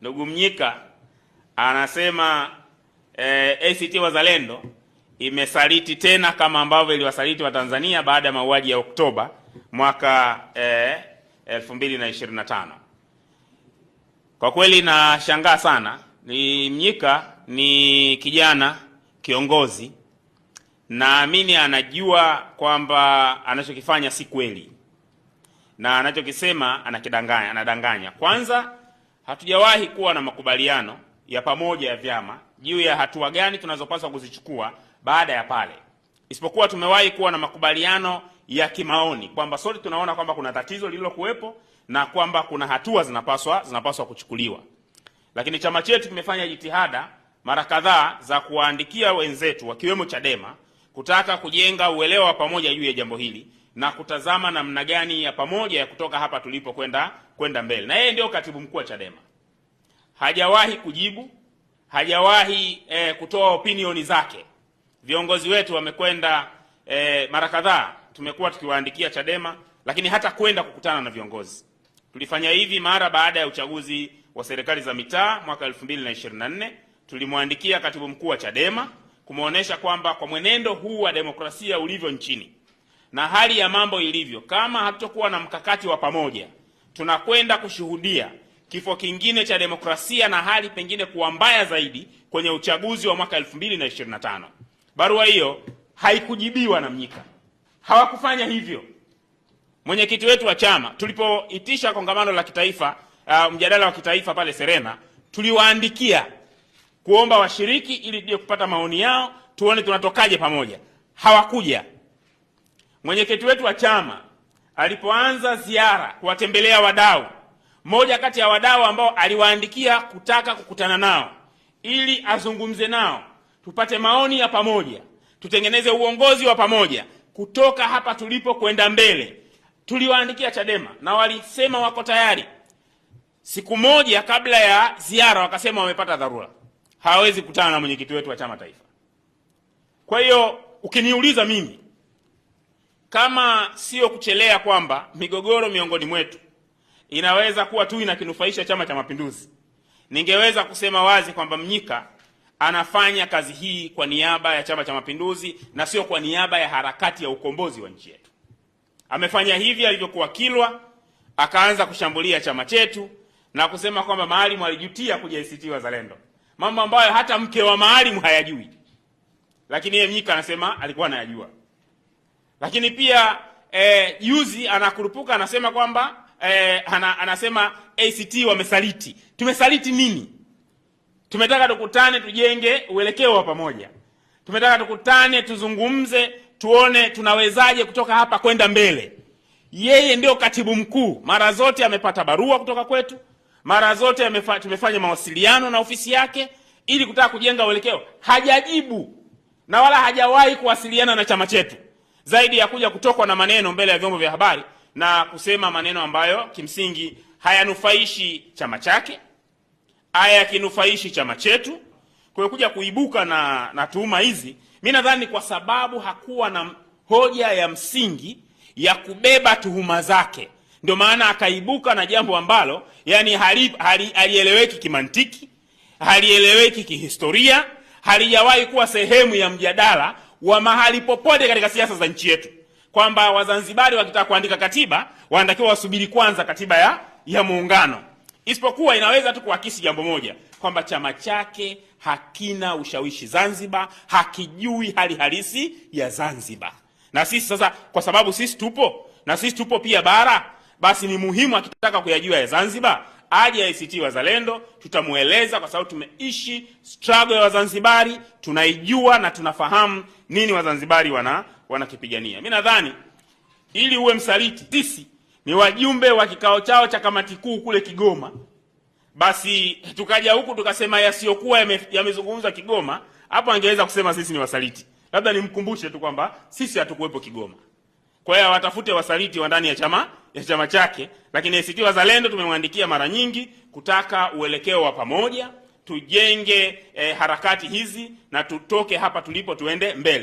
Ndugu Mnyika anasema ACT Wazalendo imesaliti tena kama ambavyo iliwasaliti wa Tanzania baada ya mauaji ya Oktoba mwaka 2025. Kwa kweli nashangaa sana. Mnyika ni kijana kiongozi, naamini anajua kwamba anachokifanya si kweli na anachokisema anadanganya. Kwanza, hatujawahi kuwa na makubaliano ya pamoja ya vyama juu ya hatua gani tunazopaswa kuzichukua baada ya pale, isipokuwa tumewahi kuwa na makubaliano ya kimaoni kwamba sote tunaona kwamba kuna tatizo lililokuwepo na kwamba kuna hatua zinapaswa kuchukuliwa. Lakini chama chetu kimefanya jitihada mara kadhaa za kuwaandikia wenzetu wakiwemo Chadema kutaka kujenga uelewa wa pamoja juu ya jambo hili na kutazama namna gani ya pamoja ya kutoka hapa tulipo kwenda mbele. Na yeye ndio katibu mkuu wa Chadema. Hajawahi kujibu, hajawahi kutoa opinioni zake. Viongozi wetu wamekwenda mara kadhaa tumekuwa tukiwaandikia Chadema, lakini hata kwenda kukutana na viongozi. Tulifanya hivi mara baada ya uchaguzi wa serikali za mitaa mwaka 2024. Tulimwandikia katibu mkuu wa Chadema kumuonesha kwamba kwa mwenendo huu wa demokrasia ulivyo nchini na hali ya mambo ilivyo, kama hatutokuwa na mkakati wa pamoja, tunakwenda kushuhudia kifo kingine cha demokrasia na hali pengine kuwa mbaya zaidi kwenye uchaguzi wa mwaka 2025. Barua hiyo haikujibiwa na Mnyika. Hawakufanya hivyo. Mwenyekiti wetu wa chama tulipoitisha kongamano la kitaifa, mjadala wa kitaifa pale Serena, tuliwaandikia kuomba washiriki ili tuje kupata maoni yao, tuone tunatokaje pamoja. Hawakuja. Mwenyekiti wetu wa chama alipoanza ziara kuwatembelea wadau, mmoja kati ya wadau ambao aliwaandikia kutaka kukutana nao ili azungumze nao, tupate maoni ya pamoja, tutengeneze uongozi wa pamoja kutoka hapa tulipo kwenda mbele, tuliwaandikia Chadema na walisema wako tayari. Siku moja kabla ya ziara wakasema wamepata dharura, hawawezi kukutana na mwenyekiti wetu wa chama taifa. Kwa hiyo ukiniuliza mimi, kama sio kuchelea kwamba migogoro miongoni mwetu inaweza kuwa tu inakinufaisha Chama cha Mapinduzi, ningeweza kusema wazi kwamba Mnyika anafanya kazi hii kwa niaba ya Chama cha Mapinduzi na sio kwa niaba ya harakati ya ukombozi wa nchi yetu. Amefanya hivi alivyokuwa Kilwa, akaanza kushambulia chama chetu na kusema kwamba Maalim alijutia kuja ACT Wazalendo, mambo ambayo hata mke wa Maalim hayajui, lakini yeye Mnyika anasema alikuwa anayajua. Lakini pia yuzi anakurupuka anasema kwamba anasema ACT wamesaliti. Tumesaliti nini? Tumetaka tukutane tujenge uelekeo wa pamoja. Tumetaka tukutane tuzungumze, tuone tunawezaje kutoka hapa kwenda mbele. Yeye ndio katibu mkuu. Mara zote amepata barua kutoka kwetu. Mara zote tumefanya mawasiliano na ofisi yake ili kutaka kujenga uelekeo. Hajajibu na wala hajawahi kuwasiliana na chama chetu, zaidi ya kuja kutokwa na maneno mbele ya vyombo vya habari na kusema maneno ambayo kimsingi hayanufaishi chama chake, hayakinufaishi chama chetu. Kwa hiyo kuja kuibuka na tuhuma hizi, mimi nadhani kwa sababu hakuwa na hoja ya msingi ya kubeba tuhuma zake, ndio maana akaibuka na jambo ambalo yani halieleweki kimantiki, halieleweki kihistoria, halijawahi kuwa sehemu ya mjadala wa mahali popote katika siasa za nchi yetu, kwamba Wazanzibari wakitaka kuandika katiba wanatakiwa wasubiri kwanza katiba ya muungano. Isipokuwa inaweza tu kuakisi jambo moja, kwamba chama chake hakina ushawishi Zanzibar, hakijui hali halisi ya Zanzibar. Na sisi sasa, kwa sababu sisi tupo pia bara, basi ni muhimu akitaka kuyajua ya Zanzibar aje ACT Wazalendo, tutamueleza kwa sababu tumeishi struggle ya Wazanzibari, tunaijua na tunafahamu nini Wazanzibari wanakipigania. Mimi nadhani ili uwe msaliti, sisi ni wajumbe wa kikao chao cha kamati kuu kule Kigoma, basi tukaja huku tukasema yasiyokuwa yamezungumzwa Kigoma, hapo angeweza kusema sisi ni wasaliti. Labda nimkumbushe tu kwamba sisi hatukuwepo Kigoma. Kwa hiyo watafute wasaliti wa ndani ya chama chake, lakini ACT Wazalendo tumemwandikia mara nyingi kutaka uelekeo wa pamoja, tujenge harakati hizi na tutoke hapa tulipo tuende mbele.